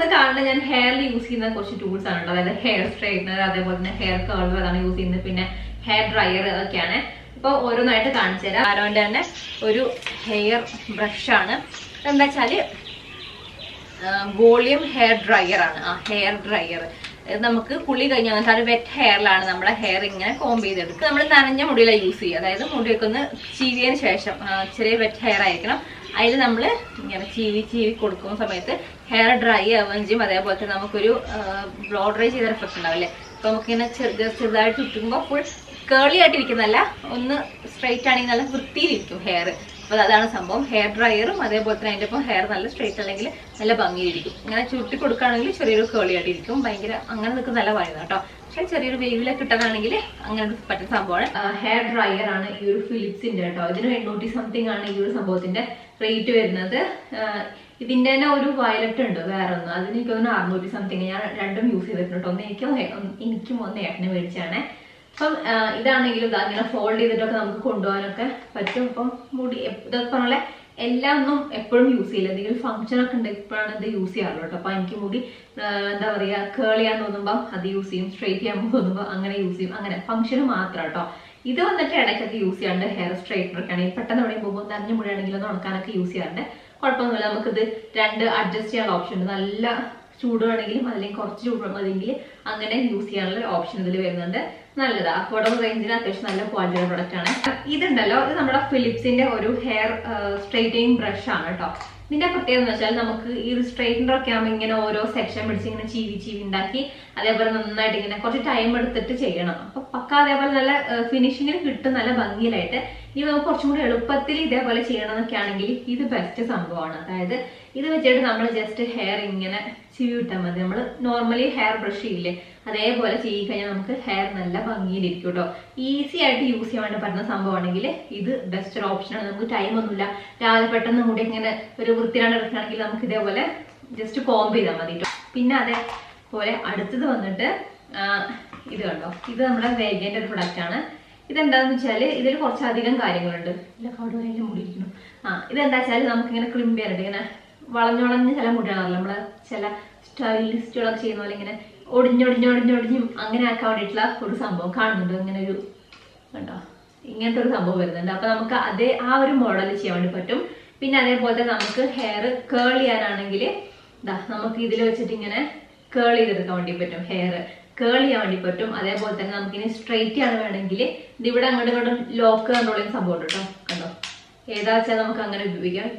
ഇന്ന് കാണുന്ന ഞാൻ ഹെയറിൽ യൂസ് ചെയ്യുന്ന കുറച്ച് ടൂൾസ് ആണ്. അതായത് ഹെയർ സ്ട്രൈറ്റ്നർ, അതേപോലെ തന്നെ ഹെയർ കേർളർ അതാണ് യൂസ് ചെയ്യുന്നത്. പിന്നെ ഹെയർ ഡ്രയർ അതൊക്കെയാണ്. അപ്പൊ ഓരോന്നായിട്ട് കാണിച്ചു തരാം. ആരോന്റെ തന്നെ ഒരു ഹെയർ ബ്രഷാണ്. എന്താ വെച്ചാല് വോളിയം ഹെയർ ഡ്രയർ ആണ്. ഹെയർ ഡ്രയർ നമുക്ക് കുളി കഴിഞ്ഞ അത് വെറ്റ് ഹെയറിലാണ് നമ്മളെ ഹെയർ ഇങ്ങനെ കോംബ് ചെയ്തെടുക്കുക. നമ്മൾ നനഞ്ഞ മുടിയിലാണ് യൂസ് ചെയ്യുക. അതായത് മുടിയൊക്കെ ഒന്ന് ചീവിയതിന് ശേഷം, ചെറിയ വെറ്റ് ഹെയർ ആയിരിക്കണം, അതിൽ നമ്മൾ ഇങ്ങനെ ചീവി കൊടുക്കുന്ന സമയത്ത് ഹെയർ ഡ്രൈ ആവുകയും ചെയ്യും. അതേപോലെ തന്നെ നമുക്കൊരു ബ്ലോ ഡ്രൈ ചെയ്ത എഫക്ട് ഉണ്ടാവില്ലേ. അപ്പൊ നമുക്കിങ്ങനെ ചെറുതായിട്ട് ചുറ്റുമ്പോൾ ഫുൾ കേളി ആയിട്ടിരിക്കുന്നതല്ല, ഒന്ന് സ്ട്രൈറ്റ് ആണെങ്കിൽ നല്ല വൃത്തിയിലിരിക്കും ഹെയർ. അപ്പൊ അതാണ് സംഭവം. ഹെയർ ഡ്രയറും അതേപോലെ തന്നെ അതിൻ്റെ ഒപ്പം ഹെയർ നല്ല സ്ട്രൈറ്റ് അല്ലെങ്കിൽ നല്ല ഭംഗിയിരിക്കും. ഇങ്ങനെ ചുറ്റി കൊടുക്കുകയാണെങ്കിൽ ചെറിയൊരു കേളി ആയിട്ടിരിക്കും. ഭയങ്കര അങ്ങനെ നിൽക്കുന്ന നല്ല പറയുന്നത് കേട്ടോ. പക്ഷെ ചെറിയൊരു വേവിലൊക്കെ കിട്ടാനാണെങ്കിൽ അങ്ങനെ പറ്റുന്ന സംഭവമാണ്. ഹെയർ ഡ്രയർ ആണ് ഈ ഒരു ഫിലിപ്സിന്റെ കേട്ടോ. ഇതിന് 800 സംതിങ് ആണ് ഈ ഒരു സംഭവത്തിന്റെ റേറ്റ് വരുന്നത്. ഇതിന്റെ തന്നെ ഒരു വയലറ്റ് ഉണ്ട് വേറെ ഒന്ന്, അതിന് എനിക്ക് തോന്നുന്നു 600 സംതിങ്. ഞാൻ രണ്ടും യൂസ് ചെയ്തിട്ടുണ്ട്. ഒന്ന് എനിക്കും ഒന്ന് ഏട്ടന് മേടിച്ചാണ്. അപ്പം ഇതാണെങ്കിലും അങ്ങനെ ഫോൾഡ് ചെയ്തിട്ടൊക്കെ നമുക്ക് കൊണ്ടുപോകാനൊക്കെ പറ്റും. ഇപ്പം മുടി ഇതൊക്കെ പറഞ്ഞാൽ എല്ലാം ഒന്നും എപ്പോഴും യൂസ് ചെയ്യില്ല, എന്തെങ്കിലും ഫംഗ്ഷൻ ഒക്കെ ഉണ്ട് ഇപ്പോഴാണ് ഇത് യൂസ് ചെയ്യാറുള്ളൂ കേട്ടോ. അപ്പൊ എനിക്ക് മുടി എന്താ പറയാ കേൾ ചെയ്യാൻ തോന്നുമ്പോൾ അത് യൂസ് ചെയ്യും, സ്ട്രൈറ്റ് ചെയ്യാൻ തോന്നുമ്പോൾ അങ്ങനെ യൂസ് ചെയ്യും. അങ്ങനെ ഫംഗ്ഷന് മാത്രം കേട്ടോ. ഇത് വന്നിട്ട് ഇടയ്ക്കൊക്കെ യൂസ് ചെയ്യാറുണ്ട്. ഹെയർ സ്ട്രൈറ്റ്നറൊക്കെ ആണെങ്കിൽ പെട്ടെന്ന് എവിടെയും പോകുമ്പോൾ നനഞ്ഞ മുടിയാണെങ്കിലും ഒന്ന് ഉണക്കാനൊക്കെ യൂസ് ചെയ്യാറുണ്ട്. കുഴപ്പമൊന്നുമില്ല. നമുക്കിത് രണ്ട് അഡ്ജസ്റ്റ് ചെയ്യാനുള്ള ഓപ്ഷൻ ഉണ്ട്. നല്ല ചൂടുവാണെങ്കിലും അല്ലെങ്കിൽ കുറച്ച് ചൂട് മതിയെങ്കിൽ അങ്ങനെ യൂസ് ചെയ്യാനുള്ള ഓപ്ഷൻ ഇതിൽ വരുന്നുണ്ട്. നല്ലതാ. അഫോർഡബിൾ റേഞ്ചിന് അത്യാവശ്യം നല്ല ക്വാളിറ്റിയുടെ പ്രൊഡക്റ്റ് ആണ്. ഇതുണ്ടല്ലോ, ഇത് നമ്മുടെ ഫിലിപ്സിന്റെ ഒരു ഹെയർ സ്ട്രൈറ്റനിങ് ബ്രഷ് ആണ് കേട്ടോ. ഇതിന്റെ പ്രത്യേകത എന്ന് വെച്ചാൽ നമുക്ക് ഈ സ്ട്രൈറ്റനർ ഒക്കെ ആകുമ്പോൾ ഇങ്ങനെ ഓരോ സെക്ഷൻ പിടിച്ച് ഇങ്ങനെ ചീവി ഉണ്ടാക്കി അതേപോലെ നന്നായിട്ട് ഇങ്ങനെ കുറച്ച് ടൈം എടുത്തിട്ട് ചെയ്യണം. അപ്പൊ പക്ക അതേപോലെ നല്ല ഫിനിഷിങ്ങിന് കിട്ടും, നല്ല ഭംഗിയിലായിട്ട്. ഇനി നമുക്ക് കുറച്ചും കൂടി എളുപ്പത്തിൽ ഇതേപോലെ ചെയ്യണമെന്നൊക്കെ ആണെങ്കിൽ ഇത് ബെസ്റ്റ് സംഭവമാണ്. അതായത് ഇത് വെച്ചിട്ട് നമ്മൾ ജസ്റ്റ് ഹെയർ ഇങ്ങനെ ചീവി വിട്ടാൽ മതി. നമ്മൾ നോർമലി ഹെയർ ബ്രഷ് ചെയ്യില്ലേ, അതേപോലെ ചെയ്യി കഴിഞ്ഞാൽ നമുക്ക് ഹെയർ നല്ല ഭംഗിയിലിരിക്കും കേട്ടോ. ഈസി ആയിട്ട് യൂസ് ചെയ്യാൻ വേണ്ടി പറ്റുന്ന സംഭവമാണെങ്കിൽ ഇത് ബെസ്റ്റ് ഒരു ഓപ്ഷനാണ്. നമുക്ക് ടൈം ഒന്നുമില്ല, രാവിലെ പെട്ടെന്ന് കൂടി ഇങ്ങനെ ഒരു വൃത്തിയാണ് എടുക്കുകയാണെങ്കിൽ നമുക്ക് ഇതേപോലെ ജസ്റ്റ് കോംബ് ചെയ്താൽ മതി കേട്ടോ. പിന്നെ അതേപോലെ അടുത്തത് വന്നിട്ട് ഇത് കണ്ടോ, ഇത് നമ്മുടെ വേഗേന്റെ ഒരു പ്രൊഡക്റ്റ് ആണ്. ഇതെന്താന്ന് വെച്ചാല് ഇതിൽ കുറച്ചധികം കാര്യങ്ങളുണ്ട്. ഇല്ല കടുവയിലും മുടിയിരിക്കുന്നു. ഇതെന്താ വെച്ചാൽ നമുക്കിങ്ങനെ ക്രിമ്പ് ചെയ്യാനായിട്ട് ഇങ്ങനെ വളഞ്ഞൊളഞ്ഞ് ചില മുടിയാണല്ലോ നമ്മള് ചില സ്റ്റൈലിസ്റ്റുകളൊക്കെ ചെയ്യുന്ന പോലെ ഇങ്ങനെ ഒടിഞ്ഞൊടിഞ്ഞും അങ്ങനെ ആക്കാൻ വേണ്ടിയിട്ടുള്ള ഒരു സംഭവം കാണുന്നുണ്ട്. ഇങ്ങനെ ഒരു കണ്ടോ, ഇങ്ങനത്തെ ഒരു സംഭവം വരുന്നുണ്ട്. അപ്പൊ നമുക്ക് ആ ഒരു മോഡൽ ചെയ്യാൻ വേണ്ടി പറ്റും. പിന്നെ അതേപോലെ തന്നെ നമുക്ക് ഹെയർ കേൾ ചെയ്യാനാണെങ്കിൽ നമുക്ക് ഇതിൽ വെച്ചിട്ട് ഇങ്ങനെ കേൾ ചെയ്തെടുക്കാൻ വേണ്ടി പറ്റും. ഹെയർ കേൾ ചെയ്യാൻ വേണ്ടി പറ്റും. അതേപോലെ തന്നെ നമുക്കിനി സ്ട്രെയിറ്റ് ആണ് വേണമെങ്കിൽ ഇതിവിടെ അങ്ങോട്ടും ലോക്ക് കൺട്രോൾ ചെയ്യുന്ന സംഭവം ഉണ്ട് കേട്ടോ. കണ്ടോ, ഏതാ വെച്ചാൽ നമുക്ക് അങ്ങനെ ഉപയോഗിക്കാം.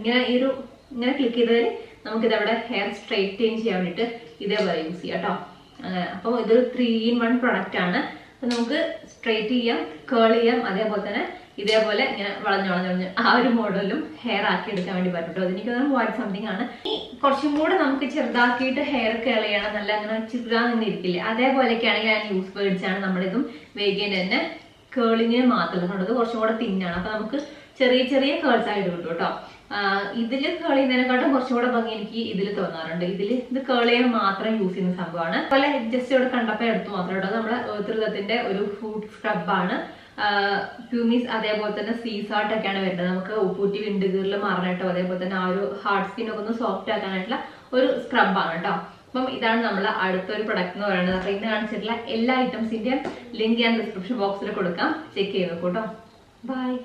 ഇങ്ങനെ ക്ലിക്ക് ചെയ്താൽ നമുക്ക് ഇതവിടെ ഹെയർ സ്ട്രെയിറ്റ് ചെയ്യാൻ വേണ്ടിയിട്ട് ഇതേപോലെ യൂസ് ചെയ്യാം കേട്ടോ. അങ്ങനെ അപ്പോൾ ഇത് 3-in-1 പ്രൊഡക്റ്റ് ആണ്. അപ്പൊ നമുക്ക് സ്ട്രെയിറ്റ് ചെയ്യാം, കേൾ ചെയ്യാം, അതേപോലെ തന്നെ ഇതേപോലെ ഇങ്ങനെ വളഞ്ഞ് ആ ഒരു മോഡലും ഹെയർ ആക്കി എടുക്കാൻ വേണ്ടി പറ്റും. അതെനിക്ക് വാട്ട് സംതിങ് ആണ്. കുറച്ചും കൂടെ നമുക്ക് ചെറുതാക്കിയിട്ട് ഹെയർ കേൾ ചെയ്യണം, നല്ല അങ്ങനെ ചിത്രാന്ന് ഇരിക്കില്ലേ, അതേപോലെയൊക്കെയാണെങ്കിൽ ഞാൻ യൂസ് മേടിച്ചാണ്. നമ്മളിതും വേഗേന്റെ തന്നെ കേളിങ്ങിന് മാത്രമല്ല കണ്ടത് കുറച്ചും കൂടെ തിന്നാണ്. അപ്പൊ നമുക്ക് ചെറിയ കേൾസ് ആയിട്ട് കിട്ടും കേട്ടോ. ഇതില് കേൾ ചെയ്യുന്നതിനെക്കാട്ടും കുറച്ചും കൂടെ ഭംഗി എനിക്ക് ഇതിൽ തോന്നാറുണ്ട്. ഇത് കേൾ ചെയ്യാൻ മാത്രം യൂസ് ചെയ്യുന്ന സംഭവമാണ്. അതുപോലെ ജസ്റ്റ് ഇവിടെ കണ്ടപ്പോൾ എടുത്ത് മാത്രം കേട്ടോ. നമ്മുടെ ത്രിതത്തിന്റെ ഒരു ഫുഡ് സ്ക്രബാണ്. പ്യൂമിസ് അതേപോലെ തന്നെ സീസാർട്ട് ഒക്കെയാണ് വരുന്നത്. നമുക്ക് ഉപ്പൂറ്റി വിണ്ടുകീറിൽ മാറാനായിട്ടോ അതേപോലെ തന്നെ ആ ഒരു ഹാർഡ് സ്കിൻ ഒക്കെ ഒന്ന് സോഫ്റ്റ് ആക്കാനായിട്ടുള്ള ഒരു സ്ക്രബാണ് കേട്ടോ. അപ്പം ഇതാണ് നമ്മളെ അടുത്തൊരു പ്രൊഡക്റ്റ് എന്ന് പറയുന്നത്. അപ്പൊ ഇന്ന് കാണിച്ചിട്ടുള്ള എല്ലാ ഐറ്റംസിന്റെയും ലിങ്ക് ഞാൻ ഡിസ്ക്രിപ്ഷൻ ബോക്സിൽ കൊടുക്കാം, ചെക്ക് ചെയ്ത് നോക്കൂ കേട്ടോ. ബൈ.